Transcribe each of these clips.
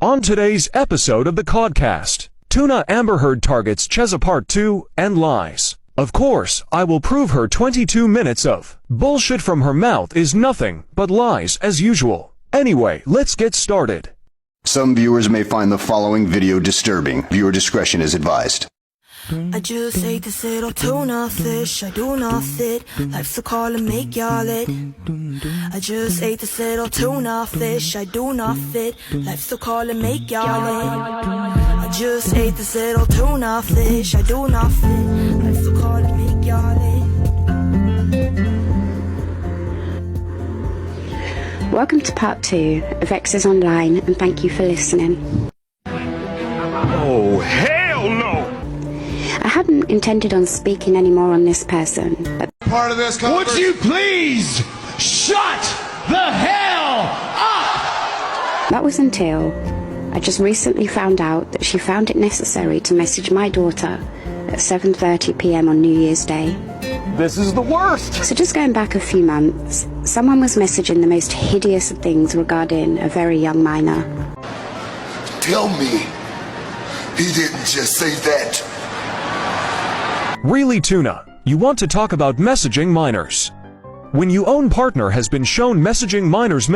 On today's episode of the codcast, Tuna Amber Heard targets Cheza Part 2 and lies. Of course, I will prove her 22 minutes of bullshit from her mouth is nothing but lies as usual. Anyway, let's get started. Some viewers may find the following video disturbing. Viewer discretion is advised. I just ate this little tuna fish, I do not fit. Life's a call and make y'all it. I just ate this little tuna fish, I do not fit. Life's a call and make y'all it. I just ate this little tuna fish, I do not fit. Life's a call and make y'all it. Welcome to part 2 of X's Online, and thank you for listening. Oh, hell no! I hadn't intended on speaking any more on this person, but part of this would you please shut the hell up? that was until I just recently found out that she found it necessary to message my daughter at 7:30 p.m. on New Year's Day. This is the worst! So just going back a few months, someone was messaging the most hideous of things regarding a very young minor. Tell me, he didn't just say that. Really, Tuna? You want to talk about messaging minors? When your own partner has been shown messaging minors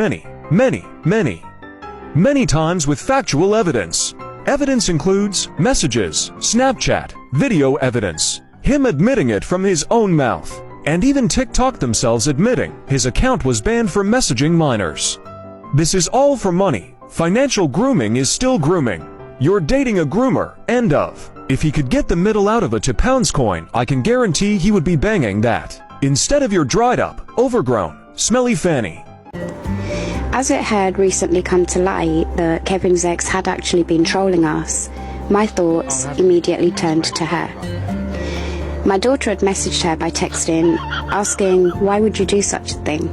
many times with factual evidence. Evidence includes messages, Snapchat, video evidence, him admitting it from his own mouth, and even TikTok themselves admitting his account was banned for messaging minors. This is all for money. Financial grooming is still grooming. You're dating a groomer, end of. If he could get the middle out of a 2 pounds coin, I can guarantee he would be banging that, instead of your dried up, overgrown, smelly fanny. As it had recently come to light that Kevin's ex had actually been trolling us, my thoughts immediately turned to her. My daughter had messaged her by texting, asking, why would you do such a thing?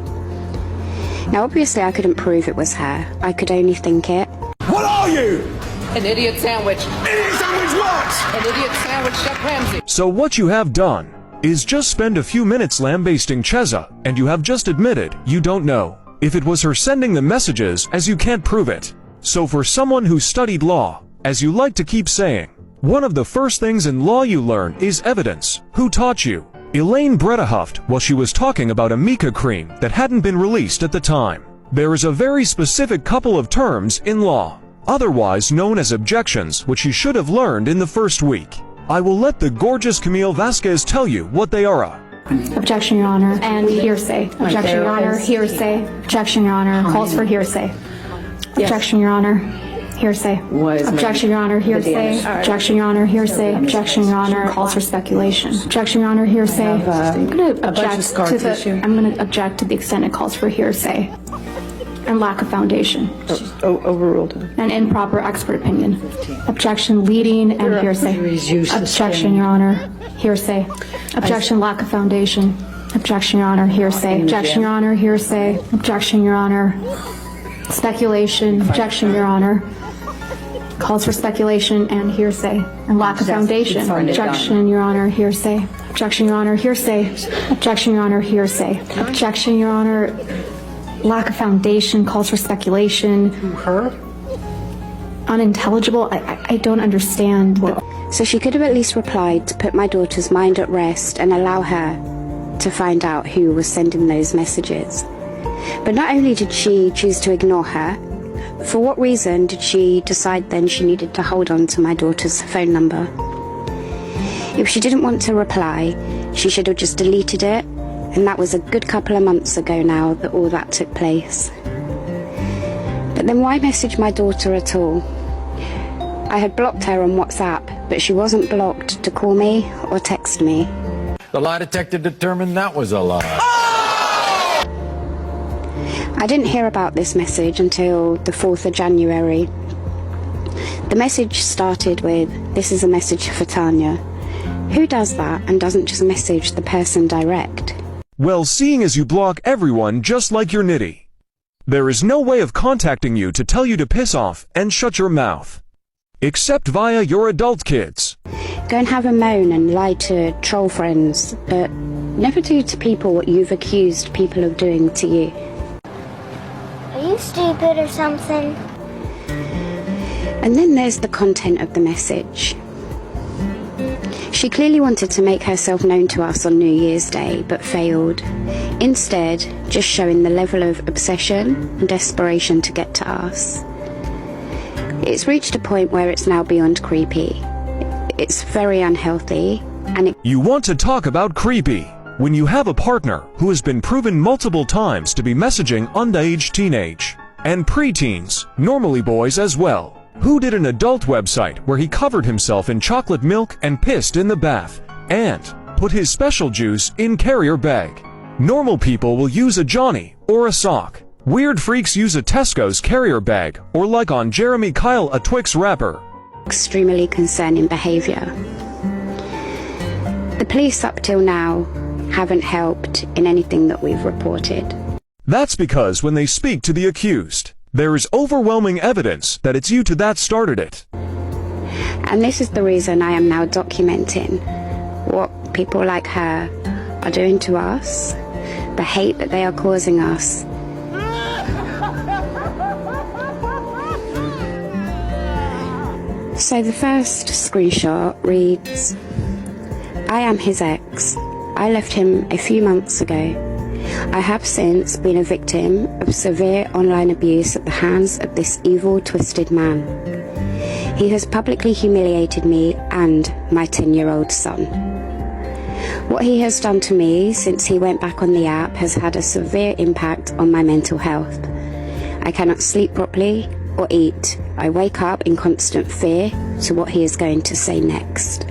Now obviously I couldn't prove it was her, I could only think it. What are you? An idiot sandwich. Idiot sandwich what? An idiot sandwich, Chef Ramsay. So what you have done is just spend a few minutes lambasting Cheza, and you have just admitted you don't know if it was her sending the messages, as you can't prove it. So for someone who studied law, as you like to keep saying, one of the first things in law you learn is evidence. Who taught you? Elaine Bretta huffed while she was talking about a mica cream that hadn't been released at the time. There is a very specific couple of terms in law, otherwise known as objections, which you should have learned in the first week. I will let the gorgeous Camille Vasquez tell you what they are. Objection, Your Honor, and hearsay. Objection, Your Honor, hearsay. Objection, Your Honor, calls for hearsay. Objection, Your Honor, hearsay. Objection, Your Honor, hearsay. Objection, Your Honor, hearsay. Objection, Your Honor, calls for speculation. Objection, Your Honor, hearsay. I'm going to object to the extent it calls for hearsay and lack of foundation. Overruled. An improper expert opinion. Objection, leading and hearsay. Objection, Your Honor, hearsay. Objection, lack of foundation. Objection, Your Honor, hearsay. Objection, Your Honor, hearsay. Objection, Your Honor, speculation. Objection, Your Honor, calls for speculation and hearsay and lack of foundation. Objection, Your Honor, hearsay. Objection, Your Honor, hearsay. Objection, Your Honor, hearsay. Objection, Your Honor, lack of foundation, calls for speculation. Her? Unintelligible? I don't understand. So she could have at least replied to put my daughter's mind at rest and allow her to find out who was sending those messages. But not only did she choose to ignore her, for what reason did she decide then she needed to hold on to my daughter's phone number? If she didn't want to reply, she should have just deleted it, and that was a good couple of months ago now that all that took place. But then why message my daughter at all? I had blocked her on WhatsApp, but she wasn't blocked to call me or text me. The lie detector determined that was a lie. I didn't hear about this message until the 4th of January. The message started with, "This is a message for Tanya." Who does that and doesn't just message the person direct? Well, seeing as you block everyone just like your nitty, there is no way of contacting you to tell you to piss off and shut your mouth. Except via your adult kids. Go and have a moan and lie to troll friends, but never do to people what you've accused people of doing to you. Are you stupid or something? And then there's the content of the message. She clearly wanted to make herself known to us on New Year's Day, but failed. Instead, just showing the level of obsession and desperation to get to us. It's reached a point where it's now beyond creepy. It's very unhealthy, and You want to talk about creepy? When you have a partner who has been proven multiple times to be messaging underage teenage and preteens, normally boys as well, who did an adult website where he covered himself in chocolate milk and pissed in the bath, and put his special juice in carrier bag. Normal people will use a Johnny or a sock. Weird freaks use a Tesco's carrier bag, or like on Jeremy Kyle, a Twix wrapper. extremely concerning behaviour. The police up till now haven't helped in anything that we've reported. That's because when they speak to the accused, there is overwhelming evidence that it's you two that started it. And this is the reason I am now documenting what people like her are doing to us, the hate that they are causing us. So the first screenshot reads, "I am his ex. I left him a few months ago. I have since been a victim of severe online abuse at the hands of this evil, twisted man. He has publicly humiliated me and my 10-year-old son. What he has done to me since he went back on the app has had a severe impact on my mental health. I cannot sleep properly or eat. I wake up in constant fear to what he is going to say next.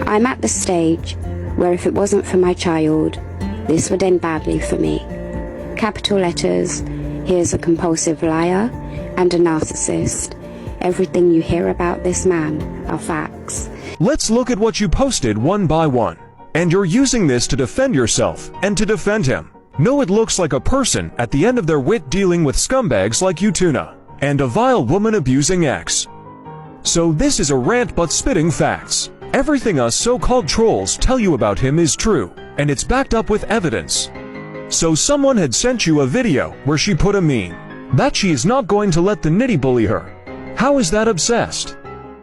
I'm at the stage where if it wasn't for my child, this would end badly for me. Capital letters, he is a compulsive liar and a narcissist. Everything you hear about this man are facts." Let's look at what you posted one by one. And you're using this to defend yourself and to defend him. No, it looks like a person at the end of their wit dealing with scumbags like you, Tuna, and a vile woman abusing ex. So this is a rant but spitting facts. Everything us so-called trolls tell you about him is true, and it's backed up with evidence. So someone had sent you a video where she put a meme that she is not going to let the nitty bully her. How is that obsessed?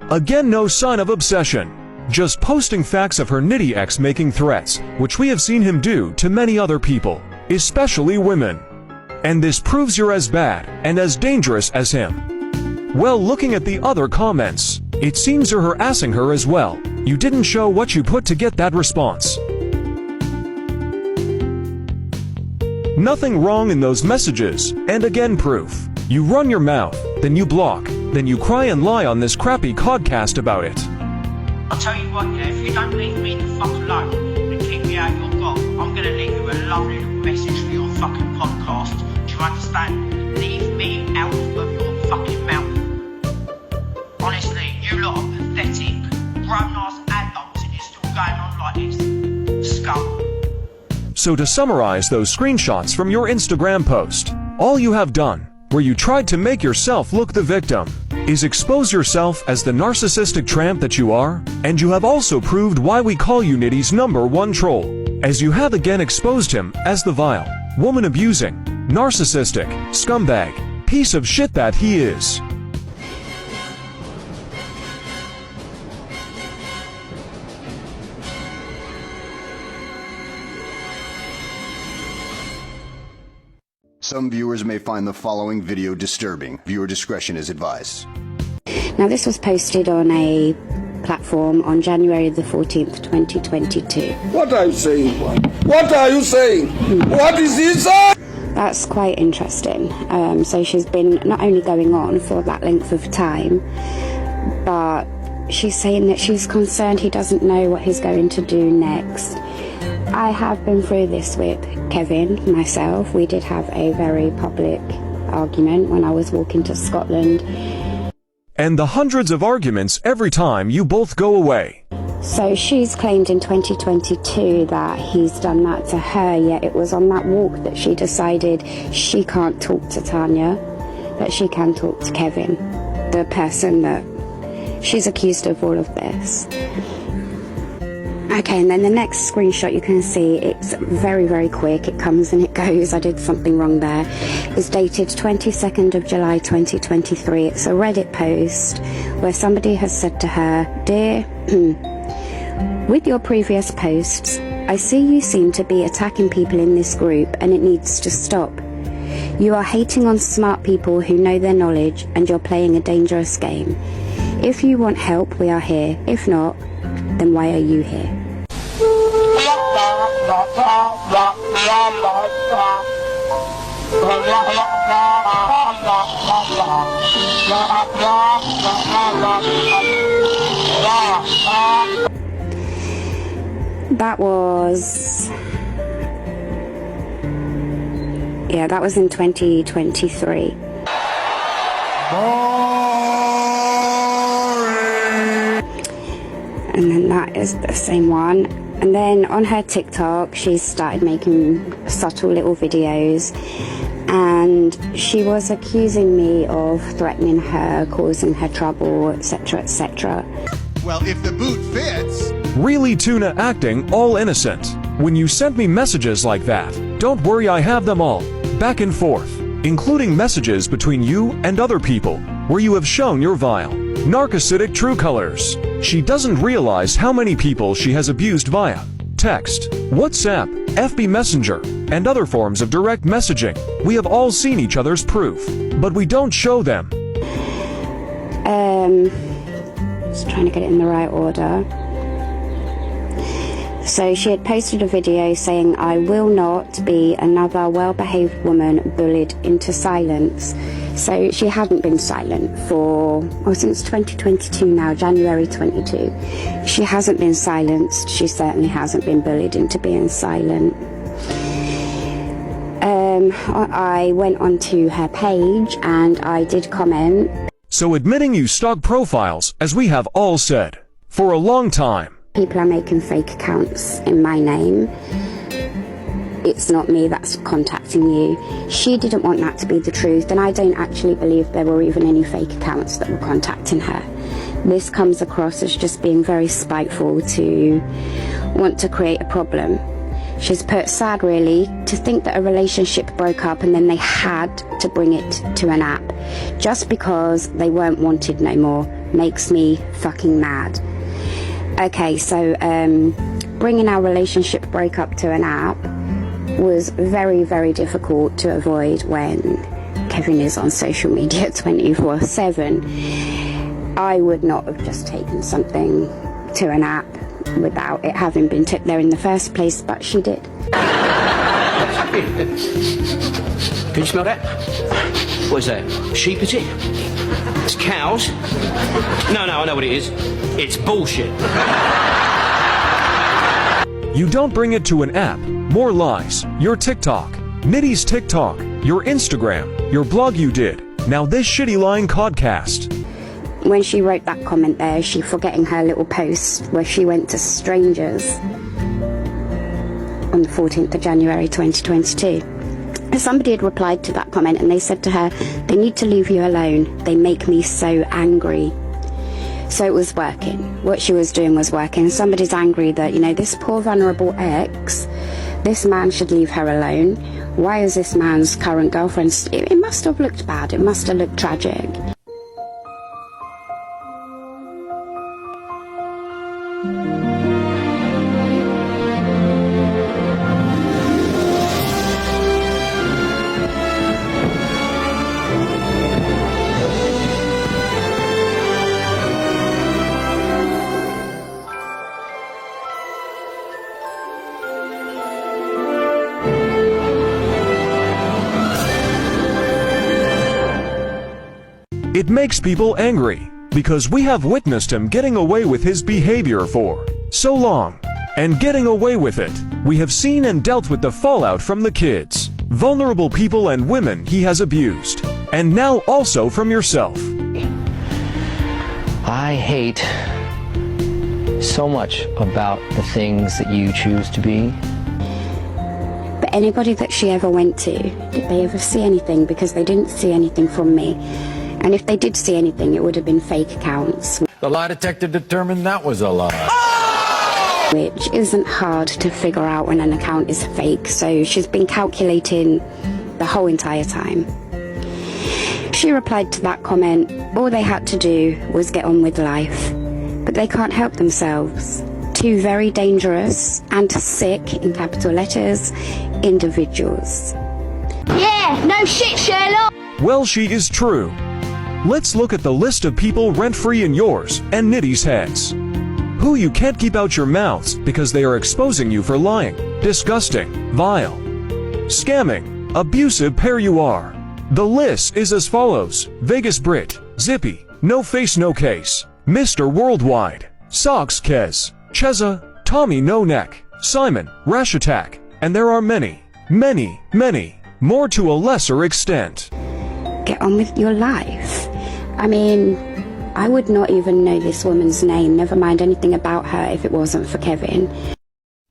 Again, no sign of obsession. Just posting facts of her nitty ex making threats, which we have seen him do to many other people, especially women. And this proves you're as bad and as dangerous as him. Well, looking at the other comments, it seems you're harassing her as well. You didn't show what you put to get that response. Nothing wrong in those messages, and again proof. You run your mouth, then you block, then you cry and lie on this crappy codcast about it. I'll tell you what, yeah, if you don't leave me the fuck alone and keep me out of your gob, I'm gonna leave you a lovely little message for your fucking podcast. Do you understand? Leave me out of your fucking mouth. Honestly, you lot are pathetic. Grown-ass adults and you're still going on like this. Scum. So to summarize those screenshots from your Instagram post, all you have done, where you tried to make yourself look the victim, is expose yourself as the narcissistic tramp that you are, and you have also proved why we call you Nitty's #1 troll, as you have again exposed him as the vile, woman-abusing, narcissistic, scumbag, piece of shit that he is. Some viewers may find the following video disturbing. Viewer discretion is advised. Now this was posted on a platform on January the 14th, 2022. What are you saying? What are you saying? What is he saying? That's quite interesting. So she's been not only going on for that length of time, but she's saying that she's concerned he doesn't know what he's going to do next. I have been through this with Kevin, myself. We did have a very public argument when I was walking to Scotland. And the hundreds of arguments every time you both go away. So she's claimed in 2022 that he's done that to her, yet it was on that walk that she decided she can't talk to Tanya, but she can talk to Kevin, the person that she's accused of all of this. Okay, and then the next screenshot you can see, it's very, very quick. It comes and it goes. I did something wrong there. It's dated 22nd of July 2023. It's a Reddit post where somebody has said to her, "Dear, with your previous posts, I see you seem to be attacking people in this group and it needs to stop. You are hating on smart people who know their knowledge and you're playing a dangerous game. If you want help, we are here. If not, then why are you here?" That was... yeah, that was in 2023. And then that is the same one. And then on her TikTok, she started making subtle little videos, and she was accusing me of threatening her, causing her trouble, etc., etc. Well, if the boot fits... Really, Tuna, acting all innocent. When you sent me messages like that, don't worry, I have them all. Back and forth, including messages between you and other people, where you have shown your vile, narcissistic true colors. She doesn't realize how many people she has abused via text, WhatsApp, FB Messenger, and other forms of direct messaging. We have all seen each other's proof, but we don't show them. Just trying to get it in the right order. So she had posted a video saying, "I will not be another well-behaved woman bullied into silence." So she hadn't been silent for, since 2022 now, January 22. She hasn't been silenced. She certainly hasn't been bullied into being silent. I went onto her page and I did comment. So admitting you stalk profiles, as we have all said, for a long time. People are making fake accounts in my name. It's not me that's contacting you. She didn't want that to be the truth, and I don't actually believe there were even any fake accounts that were contacting her. This comes across as just being very spiteful to want to create a problem. She's put, "Sad really, to think that a relationship broke up and then they had to bring it to an app. Just because they weren't wanted no more makes me fucking mad." Okay, so bringing our relationship breakup to an app was very, very difficult to avoid when Kevin is on social media 24/7. I would not have just taken something to an app without it having been took there in the first place, but she did. Can you smell that? What is that? Sheep, is it? It's cows? No, I know what it is. It's bullshit. You don't bring it to an app. More lies. Your TikTok. Nitty's TikTok. Your Instagram. Your blog you did. Now this shitty lying codcast. When she wrote that comment there, she forgetting her little post where she went to strangers on the 14th of January 2022. Somebody had replied to that comment and they said to her, "They need to leave you alone. They make me so angry." So it was working. What she was doing was working. Somebody's angry that, this poor vulnerable ex, this man should leave her alone. Why is this man's current girlfriend... It must have looked bad. It must have looked tragic. It makes people angry, because we have witnessed him getting away with his behavior for so long. And getting away with it, we have seen and dealt with the fallout from the kids, vulnerable people and women he has abused, and now also from yourself. I hate so much about the things that you choose to be. But anybody that she ever went to, did they ever see anything? Because they didn't see anything from me. And if they did see anything, it would have been fake accounts. The lie detector determined that was a lie. which isn't hard to figure out when an account is fake, so she's been calculating the whole entire time. She replied to that comment, all they had to do was get on with life, but they can't help themselves. Two very dangerous and sick, in capital letters, individuals. Yeah, no shit, Sherlock! Well, she is true. Let's look at the list of people rent-free in yours and Nitty's heads. Who you can't keep out your mouths because they are exposing you for lying, disgusting, vile, scamming, abusive pair you are. The list is as follows: vegasbrit, Zippy, No Face No Case, Mr. Worldwide, Socks Kez, Cheza, Tommy No Neck, Simon, Rash Attack, and there are many, many, many more to a lesser extent. Get on with your life. I mean, I would not even know this woman's name, never mind anything about her, if it wasn't for Kevin.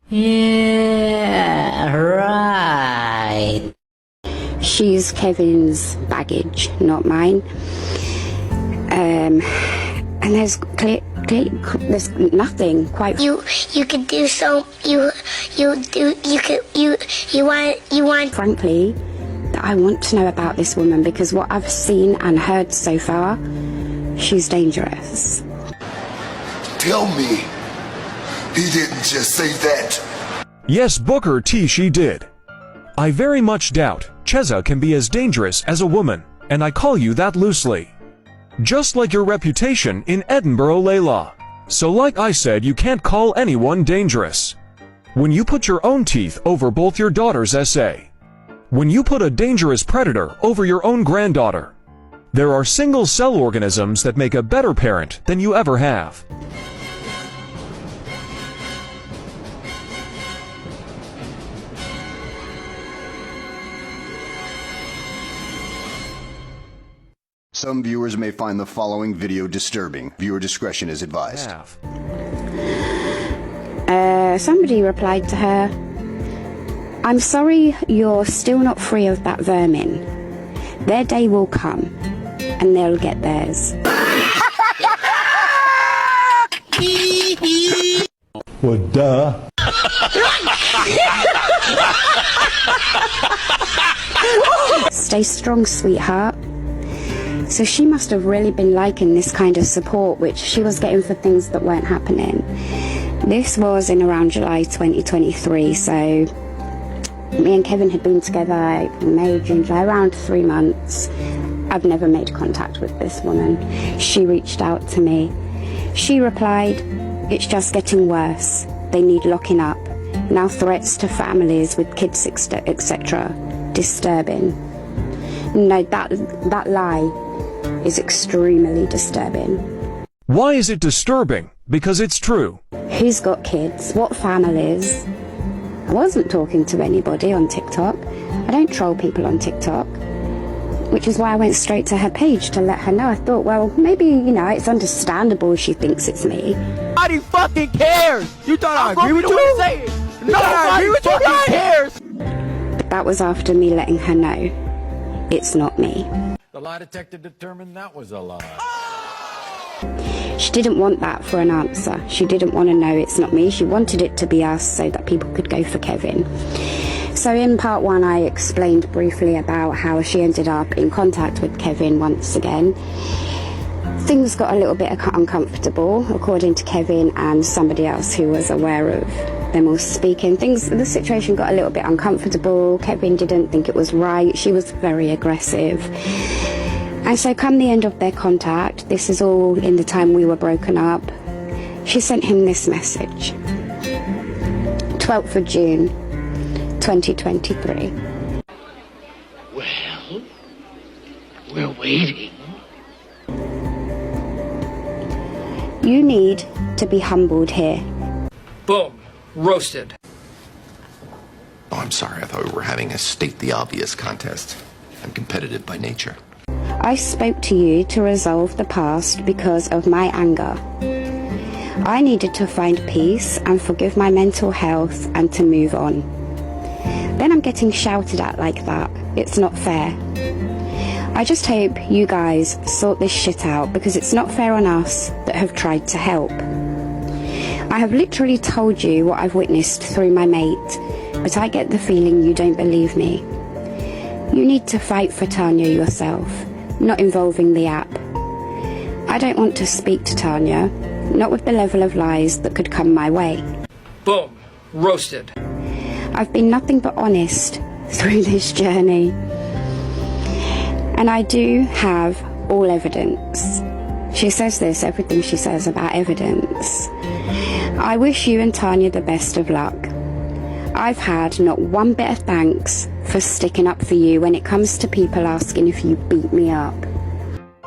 Yeah, right. She's Kevin's baggage, not mine. And there's there's nothing quite. You could do so. You want. Frankly, that I want to know about this woman, because what I've seen and heard so far, she's dangerous. Tell me, he didn't just say that. Yes, Booker T, she did. I very much doubt Cheza can be as dangerous as a woman, and I call you that loosely. Just like your reputation in Edinburgh, Layla. So like I said, you can't call anyone dangerous. When you put your own teeth over both your daughter's essay. When you put a dangerous predator over your own granddaughter. There are single cell organisms that make a better parent than you ever have. Some viewers may find the following video disturbing. Viewer discretion is advised. Somebody replied to her, I'm sorry you're still not free of that vermin. Their day will come, and they'll get theirs. Well, duh. Stay strong, sweetheart. So she must have really been liking this kind of support, which she was getting for things that weren't happening. This was in around July 2023, so me and Kevin had been together May, June, July, around 3 months. I've never made contact with this woman. She reached out to me. She replied, it's just getting worse. They need locking up. Now threats to families with kids, etc. Disturbing. No, that lie is extremely disturbing. Why is it disturbing? Because it's true. Who's got kids? What families? I wasn't talking to anybody on TikTok. I don't troll people on TikTok. Which is why I went straight to her page to let her know. I thought, well, maybe, it's understandable she thinks it's me. Nobody fucking cares! You thought I agree with you? Nobody fucking cares! But that was after me letting her know it's not me. The lie detector determined that was a lie. She didn't want that for an answer. She didn't want to know it's not me. She wanted it to be us so that people could go for Kevin. So in part 1, I explained briefly about how she ended up in contact with Kevin once again. Things got a little bit uncomfortable, according to Kevin and somebody else who was aware of them all speaking. The situation got a little bit uncomfortable. Kevin didn't think it was right. She was very aggressive. And so come the end of their contact, this is all in the time we were broken up, she sent him this message. 12th of June, 2023. Well, we're waiting. You need to be humbled here. Boom. Roasted. Oh, I'm sorry. I thought we were having a state the obvious contest. I'm competitive by nature. I spoke to you to resolve the past because of my anger. I needed to find peace and forgive my mental health and to move on. Then I'm getting shouted at like that. It's not fair. I just hope you guys sort this shit out because it's not fair on us that have tried to help. I have literally told you what I've witnessed through my mate, but I get the feeling you don't believe me. You need to fight for Tanya yourself, not involving the app. I don't want to speak to Tanya, not with the level of lies that could come my way. Boom. Roasted. I've been nothing but honest through this journey. And I do have all evidence. She says this, everything she says about evidence. I wish you and Tanya the best of luck. I've had not one bit of thanks for sticking up for you when it comes to people asking if you beat me up.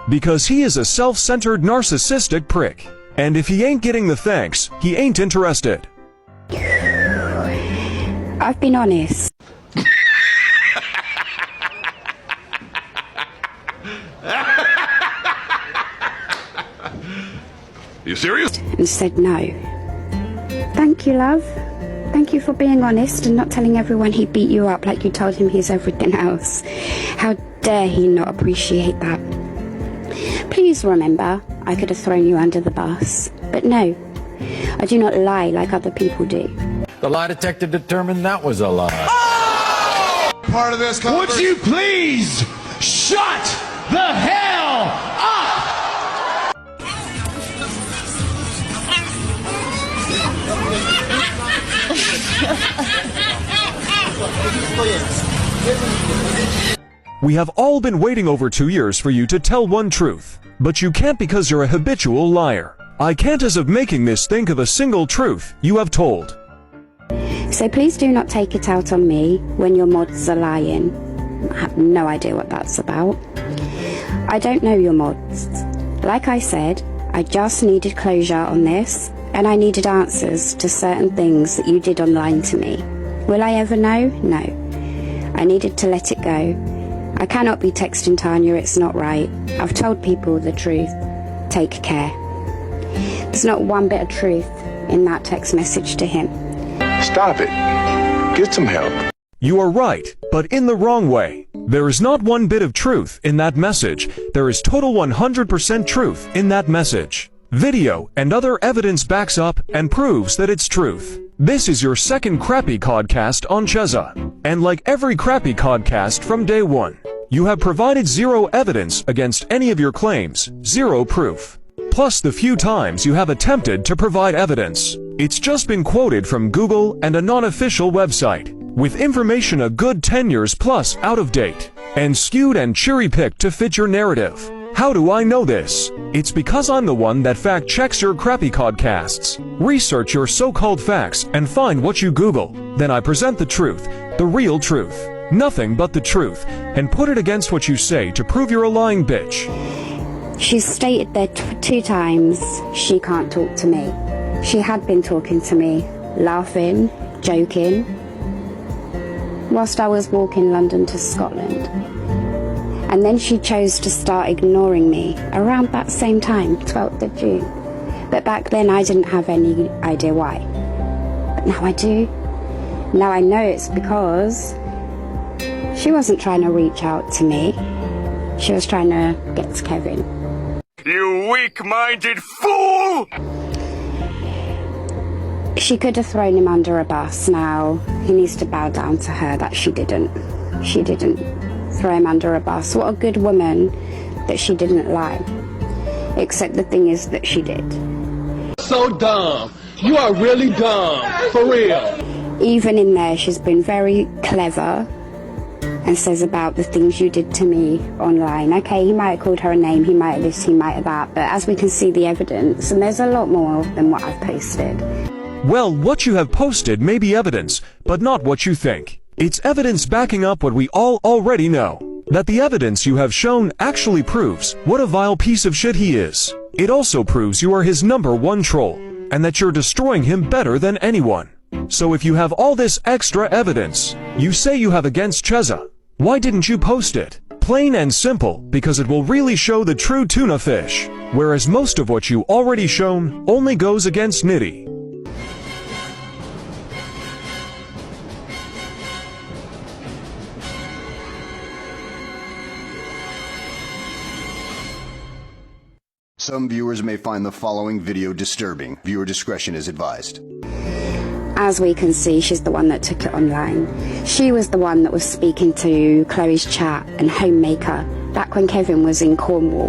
Because he is a self-centered narcissistic prick. And if he ain't getting the thanks, he ain't interested. I've been honest. You serious? And said no. Thank you, love. Thank you for being honest and not telling everyone he beat you up like you told him he's everything else. How dare he not appreciate that? Please remember, I could have thrown you under the bus. But no, I do not lie like other people do. The lie detector determined that was a lie. Part of this conversation. Would you please shut the hell up? We have all been waiting over 2 years for you to tell one truth. But you can't because you're a habitual liar. I can't as of making this think of a single truth you have told. So please do not take it out on me when your mods are lying. I have no idea what that's about. I don't know your mods. Like I said, I just needed closure on this, and I needed answers to certain things that you did online to me. Will I ever know? No. I needed to let it go. I cannot be texting Tanya, it's not right. I've told people the truth. Take care. There's not one bit of truth in that text message to him. Stop it. Get some help. You are right, but in the wrong way. There is not one bit of truth in that message. There is total 100% truth in that message. Video and other evidence backs up and proves that it's truth. This is your second crappy codcast on Cheza. And like every crappy codcast from day one, you have provided zero evidence against any of your claims, zero proof. Plus the few times you have attempted to provide evidence, it's just been quoted from Google and a non-official website, with information a good 10 years plus out of date, and skewed and cherry-picked to fit your narrative. How do I know this? It's because I'm the one that fact-checks your crappy codcasts. Research your so-called facts and find what you Google. Then I present the truth, the real truth, nothing but the truth, and put it against what you say to prove you're a lying bitch. She's stated there 2 times she can't talk to me. She had been talking to me, laughing, joking, whilst I was walking London to Scotland. And then she chose to start ignoring me around that same time, 12th of June. But back then I didn't have any idea why. But now I do. Now I know it's because she wasn't trying to reach out to me. She was trying to get to Kevin. You weak-minded fool! She could have thrown him under a bus. Now he needs to bow down to her that she didn't. She didn't throw him under a bus. What a good woman that she didn't lie. Except the thing is that she did. So dumb. You are really dumb. For real. Even in there, she's been very clever and says about the things you did to me online. Okay, he might have called her a name, he might have this, he might have that, but as we can see the evidence, and there's a lot more than what I've posted. Well, what you have posted may be evidence, but not what you think. It's evidence backing up what we all already know. That the evidence you have shown actually proves what a vile piece of shit he is. It also proves you are his #1 troll, and that you're destroying him better than anyone. So if you have all this extra evidence you say you have against Cheza, why didn't you post it? Plain and simple, because it will really show the true tuna fish, whereas most of what you already shown only goes against Nitty. Some viewers may find the following video disturbing. Viewer discretion is advised. As we can see, she's the one that took it online. She was the one that was speaking to Chloe's chat and Homemaker back when Kevin was in Cornwall,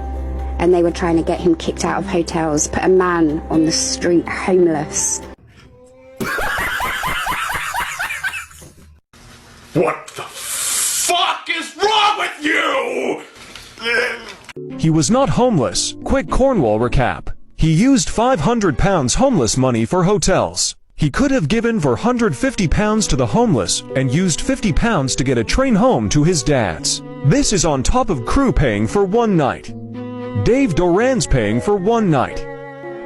and they were trying to get him kicked out of hotels, put a man on the street homeless. What the fuck is wrong with you? He was not homeless. Quick Cornwall recap. He used £500 homeless money for hotels. He could have given for £150 to the homeless and used £50 to get a train home to his dad's. This is on top of crew paying for one night. Dave Doran's paying for one night.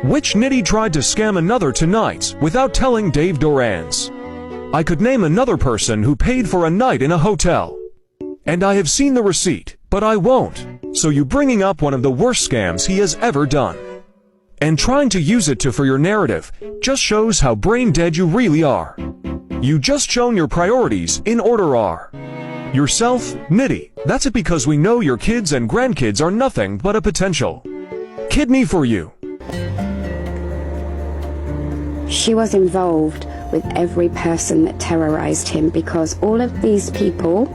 Which nitty tried to scam another to nights without telling Dave Doran's. I could name another person who paid for a night in a hotel. And I have seen the receipt, but I won't. So you bringing up one of the worst scams he has ever done. And trying to use it for your narrative just shows how brain dead you really are. You just shown your priorities in order are yourself, Nitty. That's it, because we know your kids and grandkids are nothing but a potential kidney for you. She was involved with every person that terrorized him, because all of these people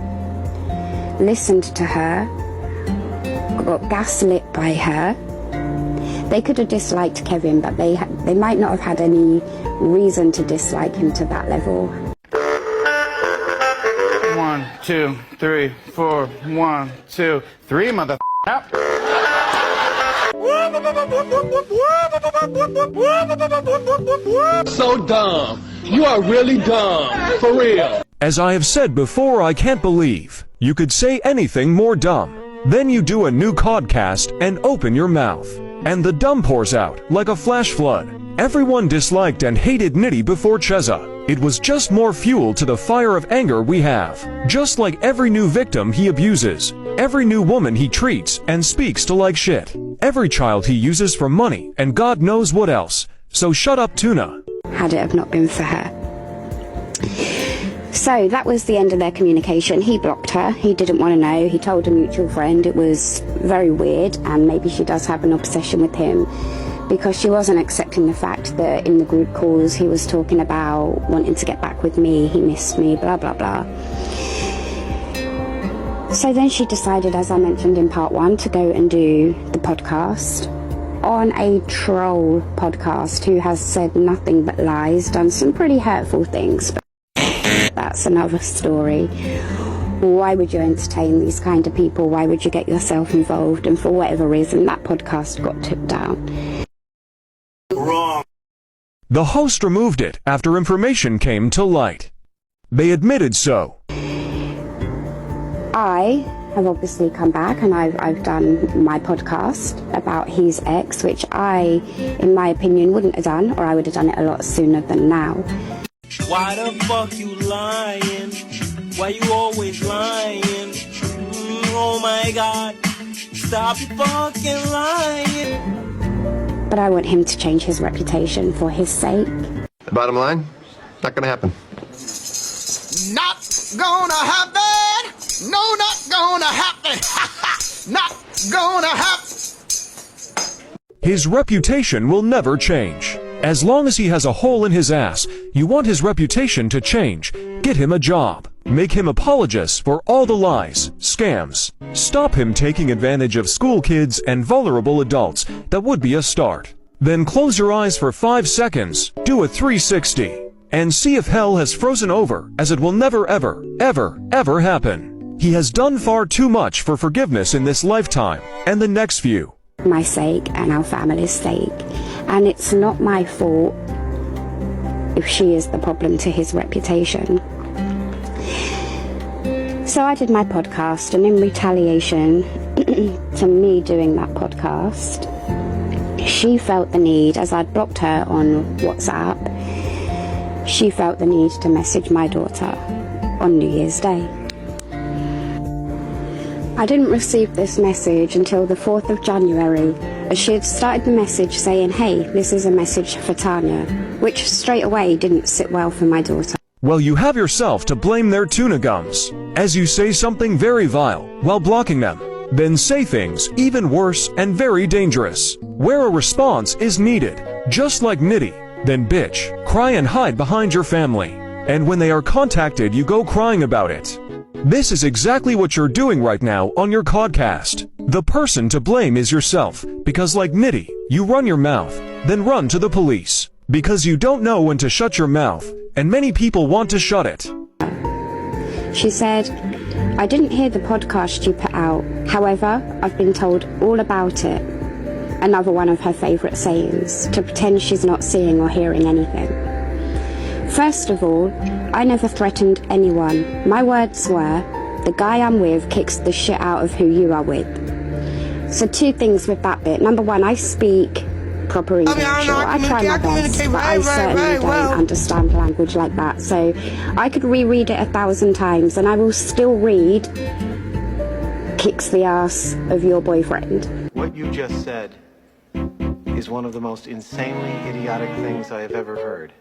listened to her, got gaslit by her. They could have disliked Kevin, but they might not have had any reason to dislike him to that level. 1, 2, 3, 4. 1, 2, 3, mother. So dumb. You are really dumb. For real. As I have said before, I can't believe you could say anything more dumb. Then you do a new codcast and open your mouth, and the dumb pours out like a flash flood. Everyone disliked and hated Nitty before Cheza. It was just more fuel to the fire of anger we have. Just like every new victim he abuses, every new woman he treats and speaks to like shit, every child he uses for money and God knows what else. So shut up, Tuna. Had it have not been for her. So that was the end of their communication. He blocked her. He didn't want to know. He told a mutual friend. It was very weird, and maybe she does have an obsession with him, because she wasn't accepting the fact that in the group calls he was talking about wanting to get back with me, he missed me, blah blah blah. So then she decided, as I mentioned in part 1, to go and do the podcast on a troll podcast who has said nothing but lies, done some pretty hurtful things, but that's another story. Why would you entertain these kind of people? Why would you get yourself involved? And for whatever reason, that podcast got took down. Wrong. The host removed it after information came to light. They admitted so. I have obviously come back, and I've done my podcast about his ex, which I, in my opinion, wouldn't have done, or I would have done it a lot sooner than now. Why the fuck you lying? Why you always lying? Oh my God, stop fucking lying. But I want him to change his reputation for his sake. The bottom line, not gonna happen. Not gonna happen. No, not gonna happen. Not gonna happen. His reputation will never change. As long as he has a hole in his ass, you want his reputation to change. Get him a job. Make him apologize for all the lies, scams. Stop him taking advantage of school kids and vulnerable adults. That would be a start. Then close your eyes for 5 seconds, do a 360, and see if hell has frozen over, as it will never ever, ever, ever happen. He has done far too much for forgiveness in this lifetime, and the next few. My sake and our family's sake. And it's not my fault if she is the problem to his reputation. So I did my podcast, and in retaliation to me doing that podcast, she felt the need, as I'd blocked her on WhatsApp, she felt the need to message my daughter on New Year's Day. I didn't receive this message until the 4th of January, as she had started the message saying, "Hey, this is a message for Tanya," which straight away didn't sit well for my daughter. Well, you have yourself to blame their tuna gums, as you say something very vile while blocking them. then say things even worse and very dangerous, where a response is needed, just like nitty, then bitch, cry and hide behind your family. And when they are contacted, you go crying about it. This is exactly what you're doing right now on your codcast. The person to blame is yourself, because like nitty, you run your mouth, then run to the police, because you don't know when to shut your mouth, and many people want to shut it. She said, I didn't hear the podcast you put out. However, I've been told all about it. Another one of her favourite sayings, to pretend she's not seeing or hearing anything. First of all, I never threatened anyone. My words were, the guy I'm with kicks the shit out of who you are with. So 2 things with that bit. Number 1, I speak proper English, or I try my best, but I certainly don't understand language like that. So I could reread it 1,000 times and I will still read kicks the ass of your boyfriend. What you just said is one of the most insanely idiotic things I have ever heard.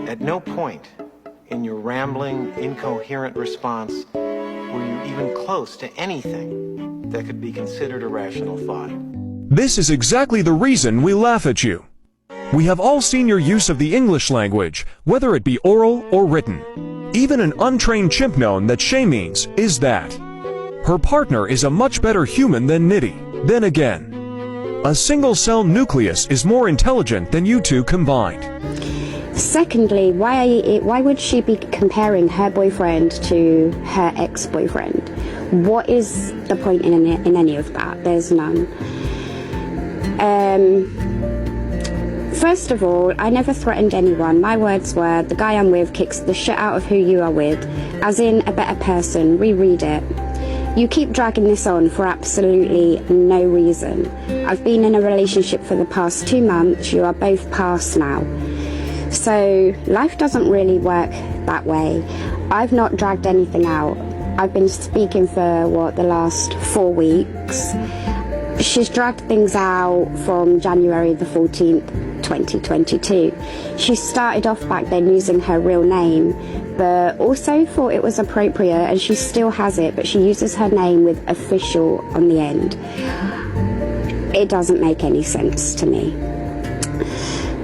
At no point in your rambling, incoherent response were you even close to anything that could be considered a rational thought. This is exactly the reason we laugh at you. We have all seen your use of the English language, whether it be oral or written. Even an untrained chimp known that she means is that. Her partner is a much better human than Nitty. Then again, a single-cell nucleus is more intelligent than you two combined. Secondly, why would she be comparing her boyfriend to her ex-boyfriend? What is the point in any of that? There's none. First of all, I never threatened anyone. My words were, the guy I'm with kicks the shit out of who you are with, as in a better person. Reread it. You keep dragging this on for absolutely no reason. I've been in a relationship for the past 2 months. You are both past now. So life doesn't really work that way. I've not dragged anything out. I've been speaking for, the last 4 weeks. She's dragged things out from January the 14th, 2022. She started off back then using her real name, but also thought it was appropriate, and she still has it, but she uses her name with official on the end. It doesn't make any sense to me.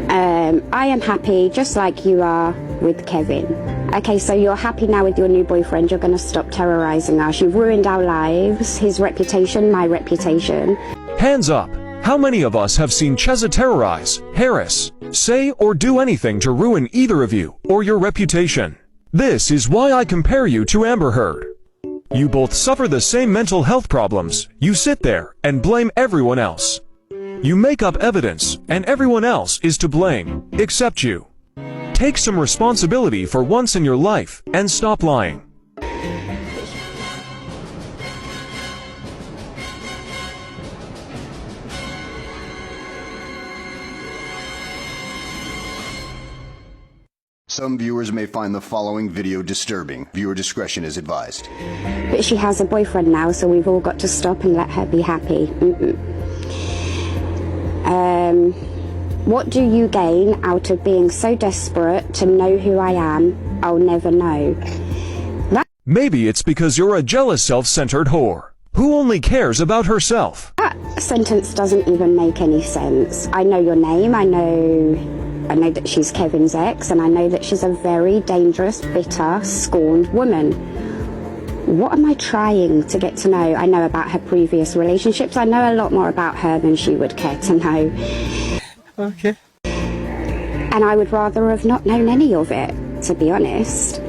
I am happy, just like you are with Kevin. Okay, so you're happy now with your new boyfriend. You're going to stop terrorizing us. You've ruined our lives, his reputation, my reputation. Hands up. How many of us have seen Cheza terrorize, harass, say or do anything to ruin either of you or your reputation? This is why I compare you to Amber Heard. You both suffer the same mental health problems. You sit there and blame everyone else. You make up evidence, and everyone else is to blame, except you. Take some responsibility for once in your life, and stop lying. Some viewers may find the following video disturbing. Viewer discretion is advised. But she has a boyfriend now, so we've all got to stop and let her be happy. What do you gain out of being so desperate to know who I am? I'll never know. Maybe it's because you're a jealous, self-centered whore, who only cares about herself. That sentence doesn't even make any sense. I know your name, I know that she's Kevin's ex, and I know that she's a very dangerous, bitter, scorned woman. What am I trying to get to know? I know about her previous relationships. I know a lot more about her than she would care to know. Okay. And I would rather have not known any of it, to be honest.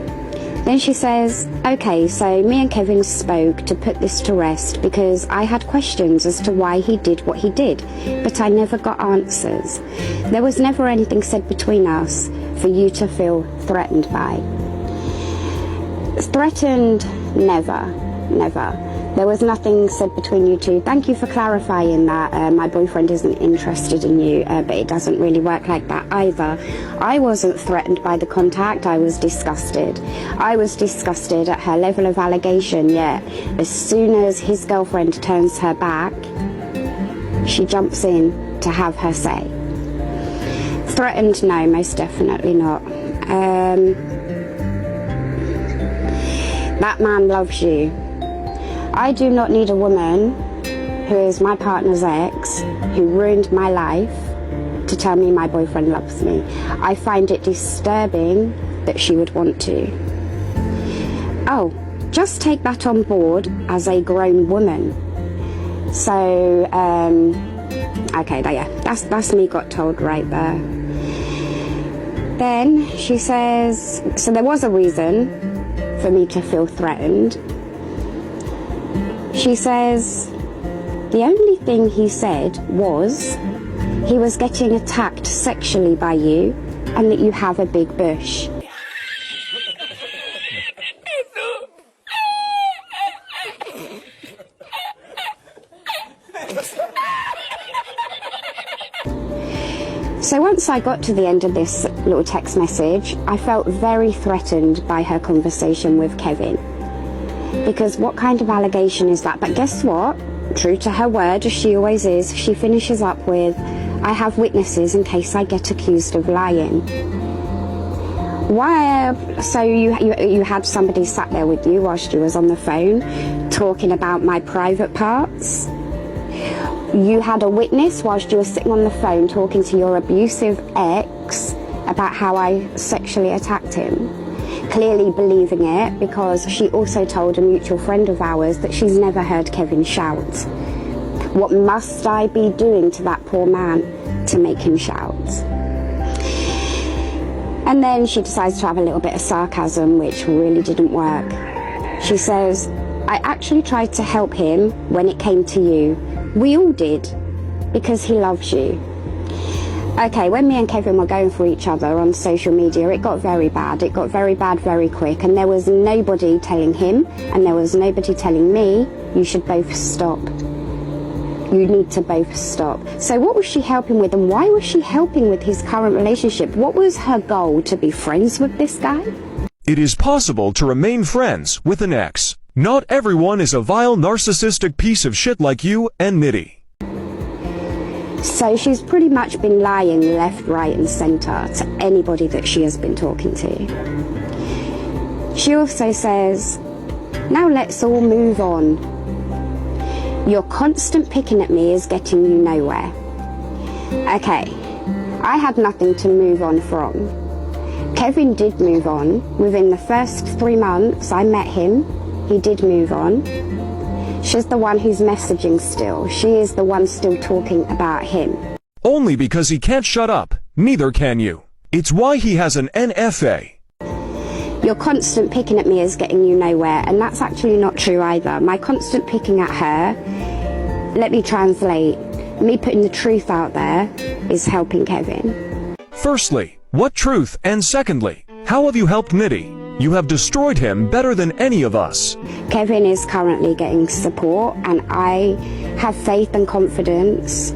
Then she says, okay, so me and Kevin spoke to put this to rest because I had questions as to why he did what he did, but I never got answers. There was never anything said between us for you to feel threatened by. Threatened, never. There was nothing said between you two. Thank you for clarifying that. My boyfriend isn't interested in you, but it doesn't really work like that either. I wasn't threatened by the contact. I was disgusted. I was disgusted at her level of allegation, yet as soon as his girlfriend turns her back, she jumps in to have her say. Threatened, no, most definitely not. That man loves you. I do not need a woman who is my partner's ex, who ruined my life, to tell me my boyfriend loves me. I find it disturbing that she would want to. Oh, just take that on board as a grown woman. So, okay, yeah, that's me got told right there. Then she says, so there was a reason for me to feel threatened. She says, the only thing he said was he was getting attacked sexually by you and that you have a big bush. So once I got to the end of this little text message, I felt very threatened by her conversation with Kevin. Because what kind of allegation is that? But guess what? True to her word, as she always is, she finishes up with, I have witnesses in case I get accused of lying. Why? So you had somebody sat there with you whilst you was on the phone talking about my private parts? You had a witness whilst you were sitting on the phone talking to your abusive ex about how I sexually attacked him, clearly believing it because she also told a mutual friend of ours that she's never heard Kevin shout. What must I be doing to that poor man to make him shout? And then she decides to have a little bit of sarcasm, which really didn't work. She says, I actually tried to help him when it came to you. We all did, because he loves you. Okay, when me and Kevin were going for each other on social media, it got very bad. It got very bad very quick, and there was nobody telling him, and there was nobody telling me, you should both stop. You need to both stop. So what was she helping with, and why was she helping with his current relationship? What was her goal, to be friends with this guy? It is possible to remain friends with an ex. Not everyone is a vile narcissistic piece of shit like you and Nitty. So she's pretty much been lying left, right and centre to anybody that she has been talking to. She also says, now let's all move on. Your constant picking at me is getting you nowhere. Okay, I had nothing to move on from. Kevin did move on. Within the first 3 months I met him, he did move on. She's the one who's messaging still. She is the one still talking about him. Only because he can't shut up, neither can you. It's why he has an NFA. Your constant picking at me is getting you nowhere, and that's actually not true either. My constant picking at her, let me translate, me putting the truth out there is helping Kevin. Firstly, what truth? And secondly, how have you helped Nitty? You have destroyed him better than any of us. Kevin is currently getting support, and I have faith and confidence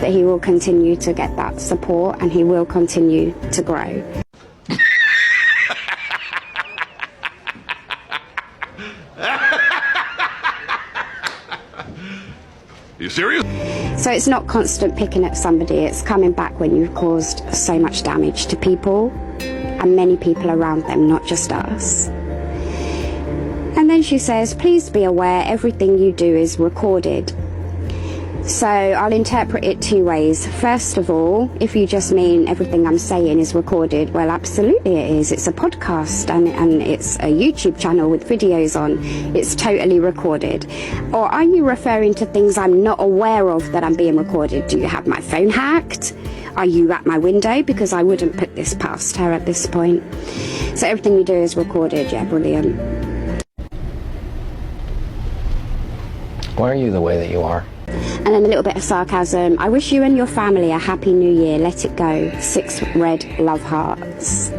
that he will continue to get that support and he will continue to grow. You serious? So it's not constant picking at somebody, it's coming back when you've caused so much damage to people and many people around them, not just us. And then she says, please be aware everything you do is recorded. So I'll interpret it 2 ways. First of all, if you just mean everything I'm saying is recorded, well, absolutely it is. It's a podcast and it's a YouTube channel with videos on. It's totally recorded. Or are you referring to things I'm not aware of that I'm being recorded? Do you have my phone hacked? Are you at my window? Because I wouldn't put this past her at this point. So everything you do is recorded. Yeah, brilliant. Why are you the way that you are? And then a little bit of sarcasm. I wish you and your family a happy new year. Let it go. 6 red love hearts.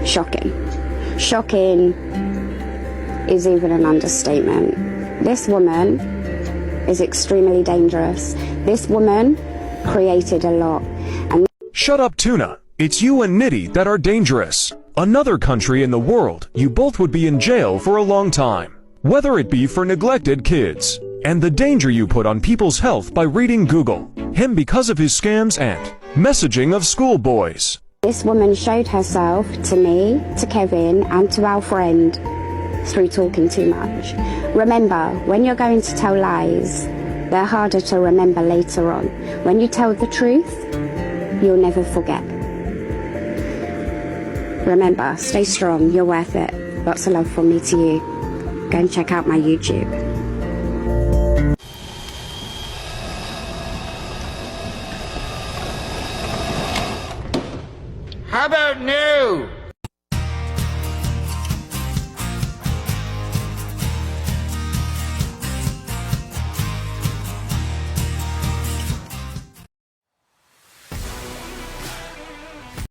Shocking. Shocking is even an understatement. This woman is extremely dangerous. This woman created a lot. And shut up, Tuna. It's you and Nitty that are dangerous. Another country in the world, you both would be in jail for a long time. Whether it be for neglected kids, and the danger you put on people's health by reading Google, him because of his scams and messaging of schoolboys. This woman showed herself to me, to Kevin, and to our friend through talking too much. Remember, when you're going to tell lies, they're harder to remember later on. When you tell the truth, you'll never forget. Remember, stay strong, you're worth it. Lots of love from me to you. Go and check out my YouTube. How about new?